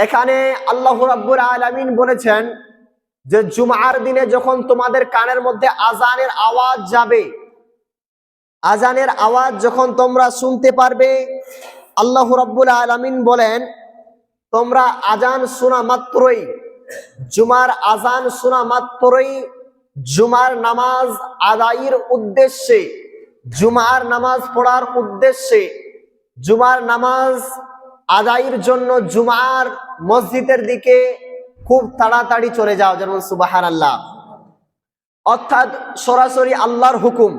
এখানে আল্লাহ রাব্বুল আলামিন বলেছেন যে জুমার দিনে যখন তোমাদের কানের মধ্যে আজানের আওয়াজ যাবে, আজানের আওয়াজ যখন তোমরা শুনতে পারবে, আল্লাহ রাব্বুল আলামিন বলেন তোমরা আজান শোনা মাত্রই, জুমার আজান শোনা মাত্রই জুমার নামাজ আদায়ের উদ্দেশ্যে, জুমার নামাজ পড়ার উদ্দেশ্যে, জুমার নামাজ আদায়ের জন্য জুমার মসজিদের দিকে খুব তাড়াতাড়ি চলে যাও, যেমন সুবহানাল্লাহ। অর্থাৎ সরাসরি আল্লাহর হুকুম।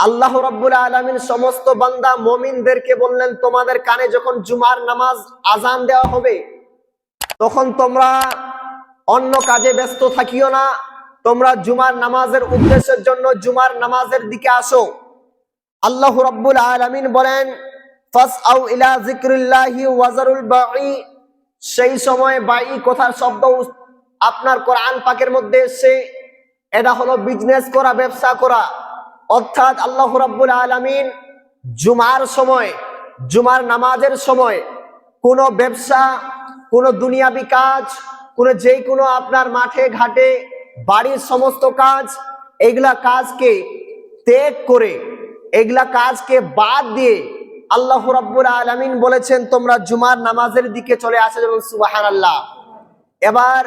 আল্লাহ রাব্বুল আলামিন সমস্ত বান্দা মুমিনদেরকে বললেন তোমাদের কানে যখন জুমার নামাজ আজান দেওয়া হবে তখন তোমরা অন্য কাজে ব্যস্ত থাকিও না, তোমরা জুমার নামাজের উদ্দেশ্যের জন্য জুমার নামাজের দিকে আসো। আল্লাহ রাব্বুল আলামিন বলেন ফাসআউ ইলা যিকরিল্লাহি ওয়া যারুল বাঈ, সেই সময় বাঈ কথার শব্দ আপনার কোরআন পাকের মধ্যে এসে এটা হলো বিজনেস করা, ব্যবসা করা। অর্থাৎ আল্লাহ রাব্বুল আলামিন জুমার সময়, জুমার নামাজের সময় কোনো ব্যবসা, কোনো দুনিয়াবি কাজ, কোনো যে কোনো আপনার মাঠে ঘাটে বাড়ির সমস্ত কাজ, এগুলা কাজকে ত্যাগ করে, এগুলা কাজকে বাদ দিয়ে আল্লাহ রাব্বুল আলামিন বলেছেন তোমরা জুমার নামাজের দিকে চলে আসো, যেমন সুবহানাল্লাহ। এবার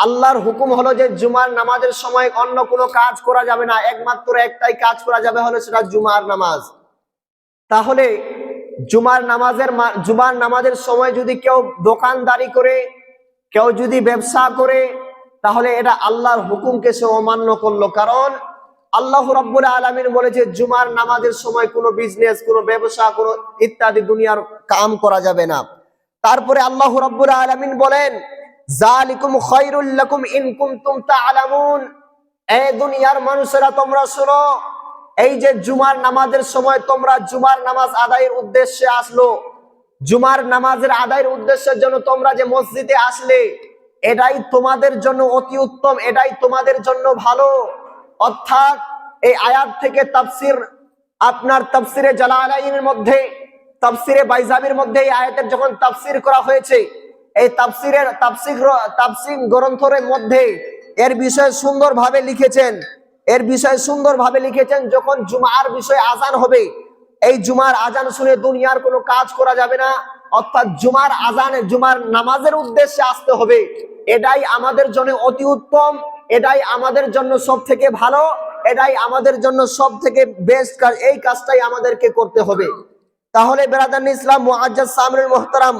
আল্লাহর হুকুম হলো যে জুমার নামাজের সময় অন্য কোনো কাজ করা যাবে না, একমাত্র একটাই কাজ করা যাবে, হলো সেটা জুমার নামাজ। তাহলে জুমার নামাজের সময় যদি কেউ দোকানদারি করে, কেউ যদি ব্যবসা করে, তাহলে এটা আল্লাহর হুকুমকে সে অমান্য করলো। কারণ আল্লাহ রাব্বুল আলামিন বলেছে জুমার নামাজের সময় কোনো বিজনেস, কোনো ব্যবসা, কোনো ইত্যাদি দুনিয়ার কাম করা যাবে না। তারপরে আল্লাহ রাব্বুল আলামিন বলেন যালিকুম খায়রুল লাকুম ইন কুনতুম তা'লামুন, এই দুনিয়ার মানুষেরা তোমরা শোনো, এই যে জুমার নামাজের সময় তোমরা জুমার নামাজ আদায়ের উদ্দেশ্যে আসলো, জুমার নামাজের আদায়ের উদ্দেশ্যের জন্য তোমরা যে মসজিদে আসলে, এটাই তোমাদের জন্য অতি উত্তম, এটাই তোমাদের জন্য ভালো। অর্থাৎ এই আয়াত থেকে তাফসীর, আপনার তাফসীরে জালালাইনের মধ্যে, তাফসীরে বাইজাবির মধ্যে এই আয়াতের যখন তাফসীর করা হয়েছে, এই তাফসীর গ্রন্থের মধ্যে এর বিষয়ে সুন্দরভাবে লিখেছেন, এর বিষয়ে সুন্দরভাবে লিখেছেন যখন জুমার বিষয়ে আজান হবে, এই জুমার আজান শুনে দুনিয়ার কোনো কাজ করা যাবে না। অর্থাৎ জুমার আজানে, জুমার নামাজের উদ্দেশ্যে আসতে হবে, এটাই আমাদের জন্য অতি উত্তম, এটাই আমাদের জন্য সব থেকে ভালো, এটাই আমাদের জন্য সব থেকে বেস্ট কাজ, এই কাজটাই আমাদেরকে করতে হবে। তাহলে বেরাদান ইসলাম মুআজ্জাজ সামিউল মুহতারাম,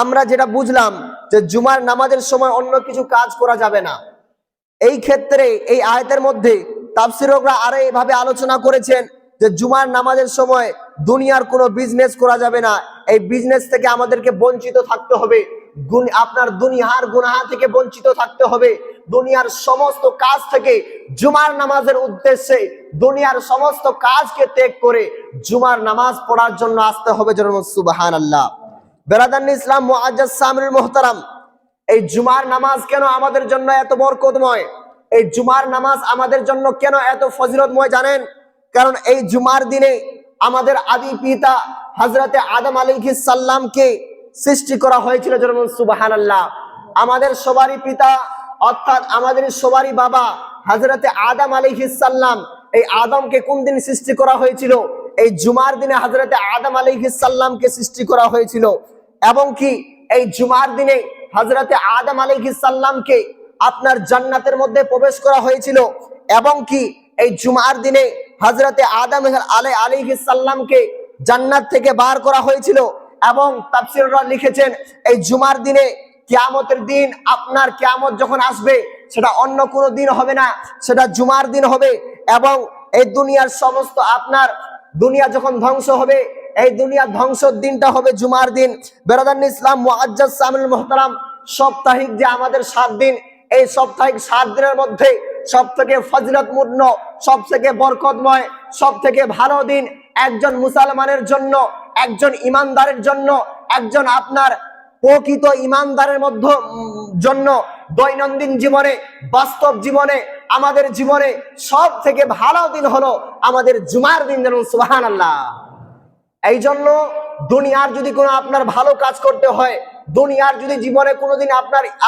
আমরা যেটা বুঝলাম যে জুমার নামাজের সময় অন্য কিছু কাজ করা যাবে না। এই ক্ষেত্রে এই আয়াতের মধ্যে তাফসীরকরা আরো এইভাবে আলোচনা করেছেন যে জুমার নামাজের সময় দুনিয়ার কোনো বিজনেস করা যাবে না, এই বিজনেস থেকে আমাদেরকে বঞ্চিত থাকতে হবে, আপনার দুনিয়ার গুনাহ থেকে বঞ্চিত থাকতে হবে, দুনিয়ার সমস্ত কাজ থেকে জুমার নামাজের উদ্দেশ্যে দুনিয়ার সমস্ত কাজকে ত্যাগ করে জুমার নামাজ পড়ার জন্য আসতে হবে, যেমন সুবহানাল্লাহ। বেরাদান ইসলাম মুআজ্জাজ সামিউল মুহতারাম, এই জুমার নামাজ কেন আমাদের জন্য এত বরকতময়, এই জুমার নামাজ আমাদের জন্য কেন এত ফজিলতময় জানেন? কারণ এই জুমার দিনে আমাদের আদি পিতা হযরতে আদম আলাইহিস সালামকে সৃষ্টি করা হয়েছিল, যেমন সুবহানাল্লাহ। আমাদের সবারই পিতা, অর্থাৎ আমাদের সবারই বাবা হযরতে আদম আলাইহিস সালাম, এই আদমকে কোন দিন সৃষ্টি করা হয়েছিল? এই জুমার দিনে হযরতে আদম আলাইহিস সালামকে সৃষ্টি করা হয়েছিল। এবং কি এই জুমার দিনে হযরতে আদম আলাইহিস সালামকে আপনার জান্নাতের মধ্যে প্রবেশ করা হয়েছিল। এবং কি এই জুমার দিনে হযরতে আদম আলাইহিস সালামকে জান্নাত থেকে বার করা হয়েছিল। এবং তাফসীররা লিখেছেন এই জুমার দিনে কিয়ামতের দিন, আপনার কিয়ামত যখন আসবে সেটা অন্য কোনো দিন হবে না, সেটা জুমার দিন হবে। এবং এই দুনিয়ার সমস্ত, আপনার দুনিয়া যখন ধ্বংস হবে, এই দুনিয়া ধ্বংসের দিনটা হবে জুমার দিন। বেরাদান ইসলাম মুআজ্জাজ সামিউল মুহতারাম, সাপ্তাহিক যে আমাদের 7 দিন, এই সাপ্তাহিক 7 দিনের মধ্যে সব থেকে ফজিলতপূর্ণ, সব থেকে বরকতময়, সব থেকে ভালো দিন একজন মুসলমানের জন্য, একজন ইমানদারের জন্য, একজন আপনার প্রকৃত ইমানদারের জন্য দৈনন্দিন জীবনে, বাস্তব জীবনে, আমাদের জীবনে সব থেকে ভালো দিন হলো আমাদের জুমার দিন, যেমন সুবহানাল্লাহ। এই জন্য দুনিয়ার যদি কোনো আপনার ভালো কাজ করতে হয়, দুনিয়ার যদি জীবনে কোনোদিন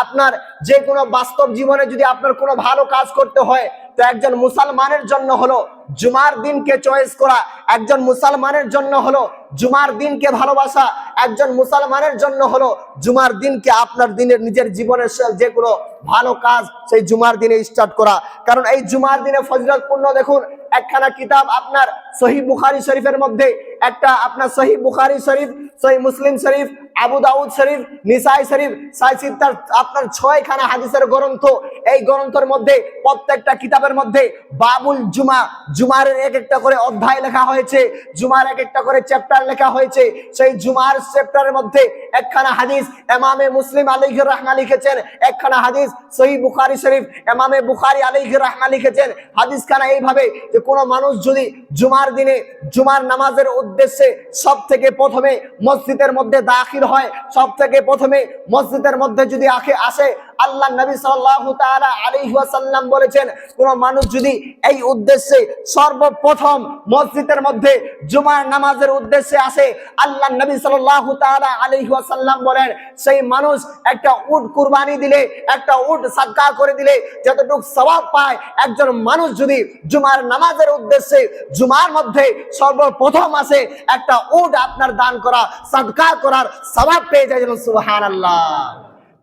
আপনার যে কোনো বাস্তব জীবনে যদি আপনার কোনো ভালো কাজ করতে হয়, তো একজন মুসলমানের জন্য হলো জুমার দিনকে চয়েস করা, একজন মুসলমানের জন্য হলো জুমার দিনকে ভালোবাসা, একজন মুসলমানের জন্য হলো জুমার দিনকে আপনার দিনের নিজের জীবনের যে কোনো ভালো কাজ সেই জুমার দিনে স্টার্ট করা। কারণ এই জুমার দিনে ফজিলতপূর্ণ দেখুন একখানা কিতাব আপনার সহিহ বুখারী শরীফের মধ্যে একটা আপনার সহিহ বুখারী শরীফ, সহিহ মুসলিম শরীফ, আবু দাউদ শরীফ, নিসাই শরীফ, সাইসিত্তার আপনার 6খানা হাদিসের গ্রন্থ। এই গ্রন্থের মধ্যে প্রত্যেকটা কিতাবের মধ্যে বাবুল জুমা, জুমার এক একটা করে অধ্যায় লেখা হয়েছে, জুমার এক একটা করে চ্যাপ্টার লেখা হয়েছে। সেই জুমার চ্যাপ্টারের মধ্যে একখানা হাদিস ইমামে মুসলিম আলাইহি রাহমা লিখেছেন, একখানা হাদিস সহিহ বুখারী শরীফ ইমামে বুখারী আলাইহি রাহমা লিখেছেন। হাদিসখানা এইভাবে যে কোনো মানুষ যদি জুমার দিনে জুমার নামাজের উদ্দেশ্যে সব থেকে প্রথমে মসজিদের মধ্যে দাখিল হয়, সব থেকে প্রথমে মসজিদের মধ্যে যদি আসে, আল্লাহ নবী সাল্লাল্লাহু তাআলা আলাইহি ওয়াসাল্লাম বলেছেন কোন মানুষ যদি এই উদ্দেশ্যে সর্বপ্রথম মসজিদের মধ্যে জুমার নামাজের উদ্দেশ্যে আসে, আল্লাহ নবী সাল্লাল্লাহু তাআলা আলাইহি ওয়াসাল্লাম বলেন সেই মানুষ একটা উট কুরবানি দিলে, একটা উট সাদকা করে দিলে যতটুকু সওয়াব পায়, একজন মানুষ যদি জুমার নামাজের উদ্দেশ্যে জুমার মধ্যে সর্বপ্রথম আসে একটা উট আপনার দান করা, সাদকা করার সওয়াব পেয়ে যায়। সুবহানাল্লাহ।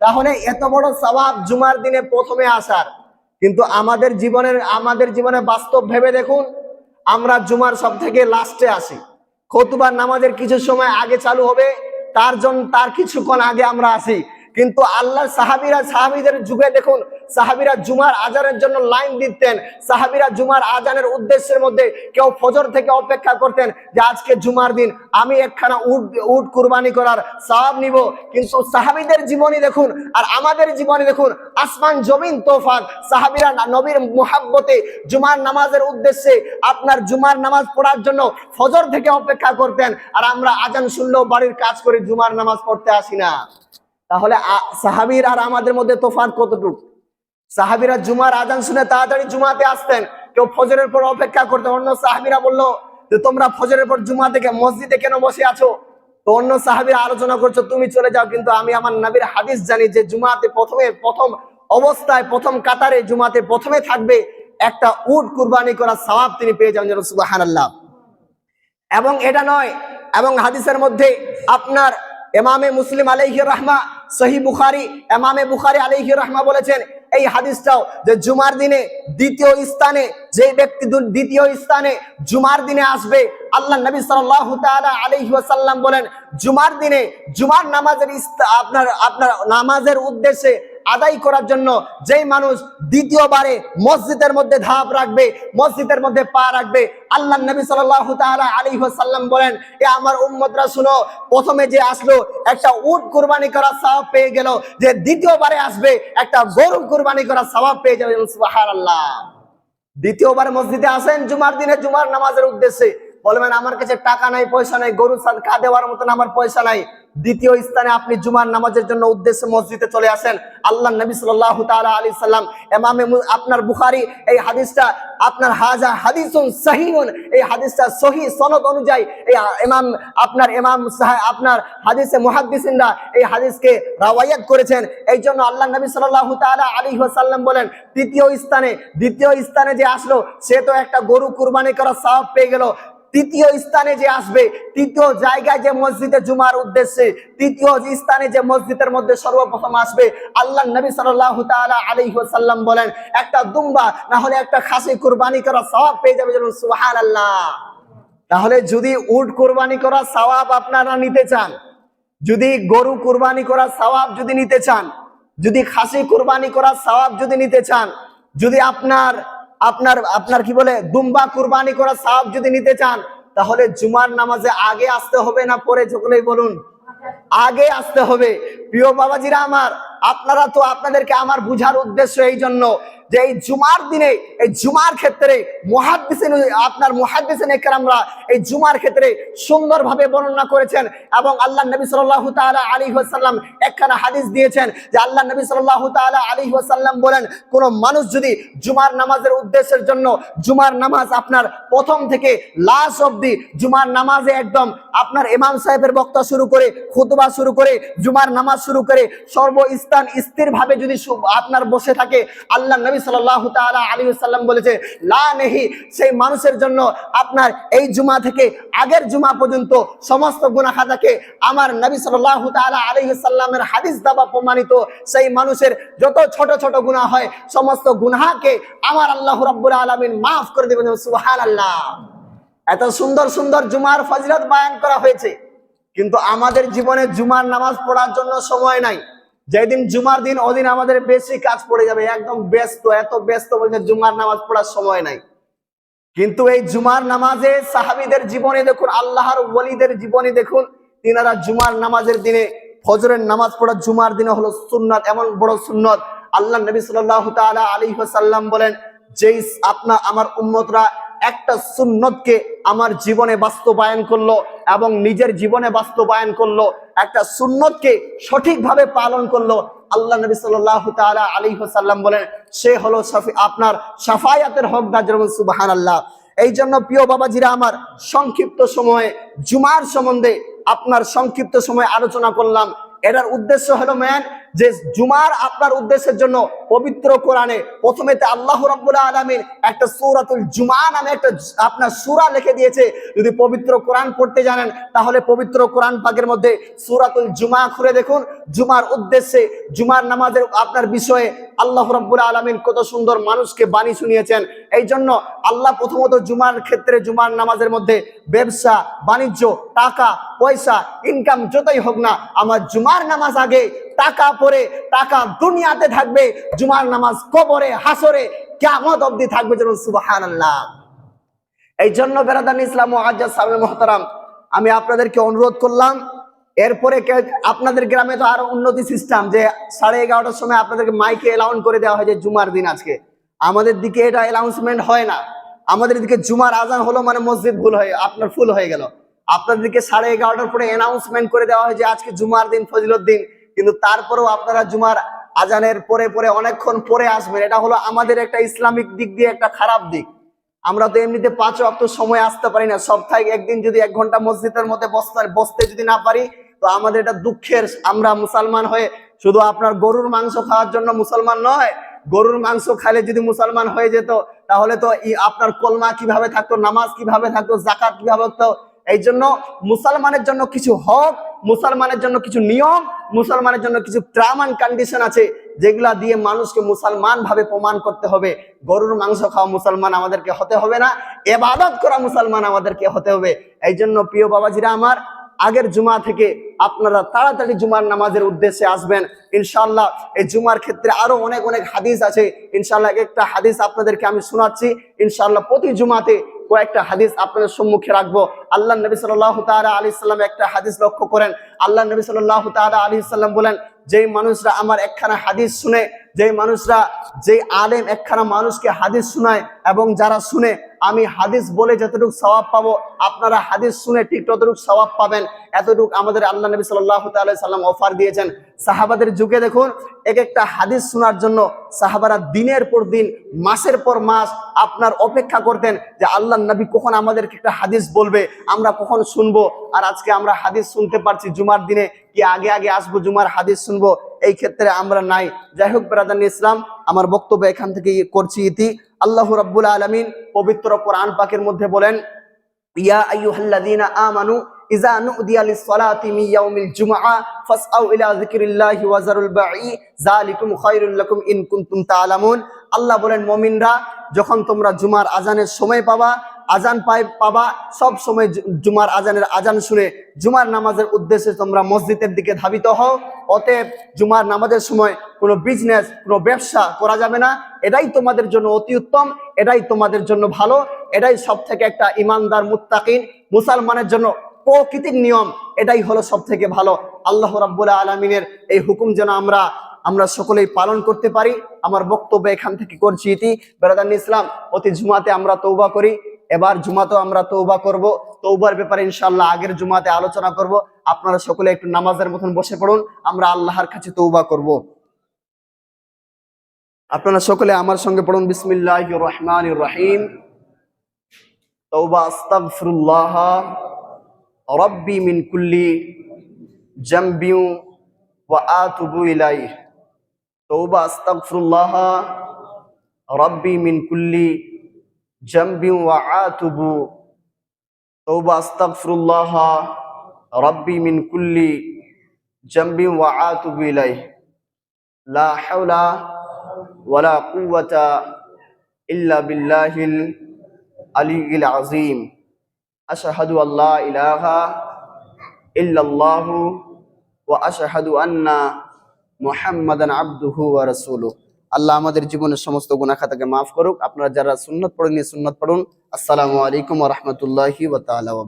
তাহলে এত বড় সওয়াব জুমার দিনে প্রথমে আসার। কিন্তু আমাদের জীবনে বাস্তব ভেবে দেখুন, আমরা জুমার সব থেকে লাস্টে আসি। খুতবার নামাজের কিছু সময় আগে চালু হবে, তার কিছুক্ষণ আগে আমরা আসি। কিন্তু আল্লাহ সাহাবীদের যুগে দেখুন, সাহাবীরা জুমার আজানের জন্য লাইন দিতেন। সাহাবীরা জুমার আজানের উদ্দেশ্যের মধ্যে কেউ ফজর থেকে অপেক্ষা করতেন যে আজকে জুমার দিন, আমি একখানা উট কুরবানি করার সওয়াব নিব। কিন্তু সাহাবীদের জীবনী দেখুন আর আমাদের জীবনী দেখুন, আসমান জমিন তফাৎ। সাহাবীরা নবীর মুহাব্বতে জুমার নামাজের উদ্দেশ্যে আপনার জুমার নামাজ পড়ার জন্য ফজর থেকে অপেক্ষা করতেন, আর আমরা আজান শুনলেও বাড়ির কাজ করে জুমার নামাজ পড়তে আসি না। তাহলে সাহাবীর আর আমাদের মধ্যে তফাৎ কতটুকু? সাহাবীরা জুমার আজান শুনে তাড়াতাড়ি জুমাতে আসতেন, কেউ ফজরের পর অপেক্ষা করতেন। অন্য সাহাবীরা বললো যে তোমরা ফজরের পর জুমা থেকে মসজিদে কেন বসে আছো? তো অন্য সাহাবীরা আলোচনা করছো, তুমি চলে যাও, কিন্তু আমি আমার নবীর হাদিস জানি যে জুমাতে প্রথম অবস্থায় প্রথম কাতারে জুমাতে প্রথমে থাকবে একটা উট কুরবানি করার সওয়াব তিনি পেয়ে যাবেন। সুবহানাল্লাহ। এবং এটা নয়, এবং হাদিসের মধ্যে আপনার ইমামে মুসলিম আলাইহি রাহমা, সহিহ বুখারী ইমামে বুখারী আলাইহি রাহমা বলেছেন এই হাদিসটাও যে জুমার দিনে দ্বিতীয় স্থানে যে ব্যক্তি দ্বিতীয় স্থানে জুমার দিনে আসবে, আল্লাহ নবী সাল্লাল্লাহু তাআলা আলাইহি ওয়াসাল্লাম বলেন জুমার দিনে জুমার নামাজের আপনার নামাজের উদ্দেশ্যে আদায় করার জন্য যেই মানুষ দ্বিতীয়বারে মসজিদের মধ্যে ধাপ রাখবে, মসজিদের মধ্যে পা রাখবে, আল্লাহ নবী সাল্লাল্লাহু তাআলা আলাইহি ওয়াসাল্লাম বলেন এ আমার উম্মতরা শুনো, প্রথমে যে আসলো একটা উট কুরবানি করার সওয়াব পেয়ে গেল, যে দ্বিতীয়বারে আসবে একটা গরু কুরবানি করার সওয়াব পেয়ে যাবে। সুবহানাল্লাহ। দ্বিতীয়বার মসজিদে আসেন জুমার দিনে জুমার নামাজের উদ্দেশ্যে, বলবেন আমার কাছে টাকা নাই, পয়সা নাই, গরু সাদকা দেওয়ার মতন আমার পয়সা নাই। দ্বিতীয় স্থানে আপনি জুমার নামাজের জন্য উদ্দেশ্যে মসজিদে চলে আসেন। আল্লাহ নবী সাল্লাল্লাহু তাআলা আলাইহি সাল্লাম ইমামে আপনার বুখারী এই হাদিসটা আপনার হাদিসুন সহিহুন, এই হাদিসটা সহিহ সনদ অনুযায়ী এই আপনার হাদিসে মুহাদ্দিসিনরা এই হাদিসকে রাওয়ায়াত করেছেন। এই জন্য আল্লাহ নবী সাল্লাল্লাহু তাআলা আলাইহি ওয়াসাল্লাম বলেন দ্বিতীয় স্থানে যে আসলো সে তো একটা গরু কুরবানি করার সওয়াব পেয়ে গেল। তৃতীয় স্থানে যে আসবে, তৃতীয় জায়গায় যে মসজিদে জুমার উদ্দেশ্যে তৃতীয় স্থানে যে মসজিদের মধ্যে সর্বপ্রথম আসবে, আল্লাহ নবী সাল্লাল্লাহু তাআলা আলাইহি ওয়াসাল্লাম বলেন একটা দুম্বা না হলে একটা খাসি কুরবানি করার সওয়াব পেয়ে যাবে। সুবহানাল্লাহ। তাহলে যদি উট কুরবানি করার সওয়াব আপনারা নিতে চান, যদি গরু কুরবানি করার সওয়াব যদি নিতে চান, যদি খাসি কুরবানি করার সওয়াব যদি নিতে চান, যদি আপনার কি বলে দুম্বা কুরবানি করার সওয়াব যদি নিতে চান, তাহলে জুমার নামাজে আগে আসতে হবে না পরে? যখনই বলুন আগে আসতে হবে। প্রিয় বাবাজিরা আমার, আপনাদেরকে আমার বুঝার উদ্দেশ্য এই জন্য যে এই জুমার দিনে, এই জুমার ক্ষেত্রে মুহাদ্দিসিন ইকরামরা এই জুমার ক্ষেত্রে সুন্দরভাবে বর্ণনা করেছেন। এবং আল্লাহ নবী সাল্লাল্লাহু তাআলা আলাইহি ওয়াসাল্লাম একখানা হাদিস দিয়েছেন যে আল্লাহ নবী সাল্লাল্লাহু তাআলা আলাইহি ওয়াসাল্লাম বলেন, কোন মানুষ যদি জুমার নামাজের উদ্দেশ্যের জন্য জুমার নামাজ আপনার প্রথম থেকে লাস্ট অবধি জুমার নামাজে একদম আপনার ইমাম সাহেবের বক্তব্য শুরু করে খুতবা শুরু করে জুমার নামাজ শুরু করে সর্বস্থান স্থিরভাবে যদি আপনার বসে থাকে, আল্লাহ নবী সাল্লাল্লাহু তাআলা আলাইহি ওয়াসাল্লাম বলেছে লা নেহি, সেই মানুষের জন্য আপনার এই জুমা থেকে আগের জুমা পর্যন্ত সমস্ত গুনাহ খাতাকে আমার নবী সাল্লাল্লাহু তাআলা আলাইহি ওয়াসাল্লামের হাদিস দ্বারা প্রমাণিত সেই মানুষের যত ছোট ছোট গুনাহ হয় সমস্ত গুনাহকে আমার আল্লাহ রাব্বুল আলামিন মাফ করে দেবেন। সুবহানাল্লাহ। এত সুন্দর সুন্দর জুমার ফজিলত বয়ান করা হয়েছে, কিন্তু আমাদের জীবনে জুমার নামাজ পড়ার জন্য সময় নাই। যেদিন জুমার দিন ওদিন আমাদের বেশি কাজ পড়ে যাবে, একদম ব্যস্ত, এত ব্যস্ত বলছে জুমার নামাজ পড়ার সময় নাই। কিন্তু এই জুমার নামাজে সাহাবীদের জীবনে দেখুন, আল্লাহর ওলিদের জীবনে দেখুন, তিনারা জুমার নামাজের দিনে ফজরের নামাজ পড়া জুমার দিনে হলো সুন্নাত, এমন বড় সুন্নাত। আল্লাহ নবী সাল্লাল্লাহু তাআলা আলাইহি ওয়াসাল্লাম বলেন, যেই আমার উম্মতরা একটা সুন্নতকে আমার জীবনে বাস্তবায়ন করলো এবং নিজের জীবনে বাস্তবায়ন করলো, একটা সুন্নতকে সঠিকভাবে পালন করলো, আল্লাহ নবী সাল্লাল্লাহু তাআলা আলাইহি ওয়াসাল্লাম বলেন সে হলো আপনার শাফায়াতের হকদার। যেমন সুবহানাল্লাহ। এই জন্য প্রিয় বাবাজিরা আমার, সংক্ষিপ্ত সময়ে জুমার সম্বন্ধে আপনার সংক্ষিপ্ত সময় আলোচনা করলাম। এটার উদ্দেশ্য হলো যে জুমার আপনার উদ্দেশ্যের জন্য পবিত্র কোরআনে প্রথমেতে আল্লাহ রাব্বুল আলামিন একটা সূরাতুল জুমা নামে একটা আপনার সূরা লিখে দিয়েছে। যদি পবিত্র কোরআন পড়তে জানেন তাহলে পবিত্র কোরআন পাকের মধ্যে সূরাতুল জুমা খুলে দেখুন। জুমার উদ্দেশ্যে, জুমার নামাজের আপনার বিষয়ে আল্লাহ রাব্বুল আলামিন কত সুন্দর মানুষকে বাণী শুনিয়েছেন। এই জন্য আল্লাহ প্রথমত জুমার ক্ষেত্রে, জুমার নামাজের মধ্যে ব্যবসা বাণিজ্য, টাকা পয়সা ইনকাম যতই হোক না, আমার জুমার নামাজ আগে, টাকা পরে টাকা দুনিয়াতে থাকবে, জুমার নামাজ কবরে হাসরে কিয়ামত অবধি থাকবে। যেমন সুবহানাল্লাহ। এই জন্য বেরাদান ইসলাম মুআজ্জাজ সাহেব মুহতারাম, আমি আপনাদেরকে অনুরোধ করলাম, এরপরে আপনাদের গ্রামে তো আরো উন্নতি সিস্টেম, যে 11:30টার সময় আপনাদেরকে মাইকে অ্যালাউন্স করে দেওয়া হয় যে জুমার দিন আজকে। আমাদের দিকে এটা অ্যানাউন্সমেন্ট হয় না। আমাদের দিকে জুমার আজান হলো মানে মসজিদ ফুল হয়ে গেল। আপনাদের দিকে 11:30টার পরে অ্যানাউন্সমেন্ট করে দেওয়া হয় যে আজকে জুমার দিন, ফজিলত দিন, কিন্তু তারপরেও আপনারা জুমার আজানের পরে অনেকক্ষণ পরে আসবেন। এটা হলো আমাদের একটা ইসলামিক দিক দিয়ে একটা খারাপ দিক। আমরা তো এমনিতে 5 ওয়াক্ত সময় আসতে পারি না, সপ্তাহে একদিন যদি 1 ঘন্টা মসজিদের মধ্যে বসতে যদি না পারি, তো আমাদের এটা দুঃখের। আমরা মুসলমান হয়ে শুধু আপনার গরুর মাংস খাওয়ার জন্য মুসলমান নয়, গরুর মাংস খাইলে যদি মুসলমান হয়ে যেত তাহলে তো আপনার কলমা কিভাবে থাকতো, নামাজ কিভাবে থাকতো, জাকাত কিভাবে থাকতো। এই জন্য মুসলমানের জন্য কিছু হক, মুসলমানের জন্য কিছু নিয়ম, মুসলমানের জন্য কিছু টার্ম এন্ড কন্ডিশন আছে, যেগুলা দিয়ে মানুষকে মুসলমান ভাবে প্রমাণ করতে হবে। গরুর মাংস খাওয়া মুসলমান আমাদেরকে হতে হবে না, ইবাদত করা মুসলমান আমাদেরকে হতে হবে। এই জন্য প্রিয় বাবাজিরা আমার, আগের জুমা থেকে আপনারা তাড়াতাড়ি জুমার নামাজের উদ্দেশ্যে আসবেন ইনশাআল্লাহ। এই জুমার ক্ষেত্রে আরো অনেক হাদিস আছে ইনশাআল্লাহ। একটা হাদিস আপনাদেরকে আমি শোনাচ্ছি ইনশাআল্লাহ। প্রতি জুমাতে কয়েকটা হাদিস আপনাদের সম্মুখে রাখবো। আল্লাহ নবী সাল্লাল্লাহু তাআলা আলাইহি সাল্লাম একটা হাদিস লক্ষ্য করেন। আল্লাহ নবী সাল্লাল্লাহু তাআলা আলাইহি সাল্লাম বলেন, যেই মানুষরা আমার একখানা হাদিস শুনে, যেই আলেম একখানা মানুষকে হাদিস শোনায় এবং যারা শুনে, আমি হাদিস বলে যতটুকু সওয়াব পাবো, আপনারা হাদিস শুনে ঠিক ততটুকু সওয়াব পাবেন। এতটুকু আমাদের আল্লাহ নবী সাল্লাল্লাহু তাআলা সাল্লাম অফার দিয়েছেন। সাহাবাদের যুগে দেখুন, একটা হাদিস শোনার জন্য সাহাবারা দিনের পর দিন, মাসের পর মাস আপনার অপেক্ষা করতেন যে আল্লাহ নবী কখন আমাদেরকে একটা হাদিস বলবে, আমরা কখন শুনবো। আর আজকে আমরা হাদিস শুনতে পারছি জুমার দিনে, কি আগে আসবো জুমার হাদিস শুনবো, এই ক্ষেত্রে আমরা নাই। যাই হোক ব্রাদার ইসলাম, আমার বক্তব্য এখান থেকে করছি ইতি। আল্লাহ রাব্বুল আলামিন পবিত্র কোরআন পাকের মধ্যে বলেন, ইয়া আইয়ুহাল্লাযীনা আমানু ইযা নুদিয়া লিস-সালাতি মিন ইয়াউমিল জুমআ ফাসআউ ইলা যিকরিল্লাহি ওয়া যারুল বাই যালিকুম খায়রুল লাকুম ইন কুনতুম তা'লামুন। আল্লাহ বলেন, মুমিনরা যখন তোমরা জুমার আজানের সময় পাবা, পাবা সব সময় জুমার আজানের আজান শুনে জুমার নামাজের উদ্দেশ্যে তোমরা মসজিদের দিকে ধাবিত হও। অতএব জুমার নামাজের সময় কোনো বিজনেস, কোনো ব্যবসা করা যাবে না। এটাই তোমাদের জন্য অতি উত্তম, এটাই তোমাদের জন্য ভালো, এটাই সব থেকে একটা ইমানদার মুত্তাকিন মুসলমানের জন্য প্রকৃতির নিয়ম, এটাই হলো সব থেকে ভালো। আল্লাহ রাব্বুল আলামিনের এই হুকুম যেন আমরা আমরা সকলেই পালন করতে পারি। আমার বক্তব্য এখান থেকে করছি ইতি। বেরাদান ইসলাম, প্রতি জুমাতে আমরা তওবা করি, এবার জুমাতেও আমরা তওবা করব। তওবার ব্যাপারে ইনশাআল্লাহ আগের জুমাতে আলোচনা করব। আপনারা সকলে একটু নামাজের মতন বসে পড়ুন, আমরা আল্লাহর কাছে তওবা করব। আপনারা সকলে আমার সঙ্গে পড়ুন, বিসমিল্লাহির রহমানির রহিম। তওবা আস্তাগফিরুল্লাহ রাব্বি মিন কুল্লি জামবি ওয়া আতুবু ইলাইহি। তওবা আস্তাগফিরুল্লাহ রাব্বি মিন কুল্লি জামবি ওয়া আতুবু। তওবা আস্তাগফিরুল্লাহ রাব্বি মিন কুল্লি জামবি ওয়া আতুবু ইলাইহি। লা হাওলা ওয়ালা কুওয়াতা ইল্লা বিল্লাহিল আলিয়্যিল আযীম। আশহাদু আল্লা ইলাহা ইল্লাল্লাহু ওয়া আশহাদু আন্না মুহাম্মাদান আবদুহু ওয়া রাসূলুহু। আল্লাহ আমাদের জীবনের সমস্ত গুনাহ খাতাকে মাফ করুক। আপনারা যারা সুন্নাত পড়েননি সুন্নাত পড়ুন। আসসালামু আলাইকুম ওয়া রাহমাতুল্লাহি ওয়া তাআলা ওয়া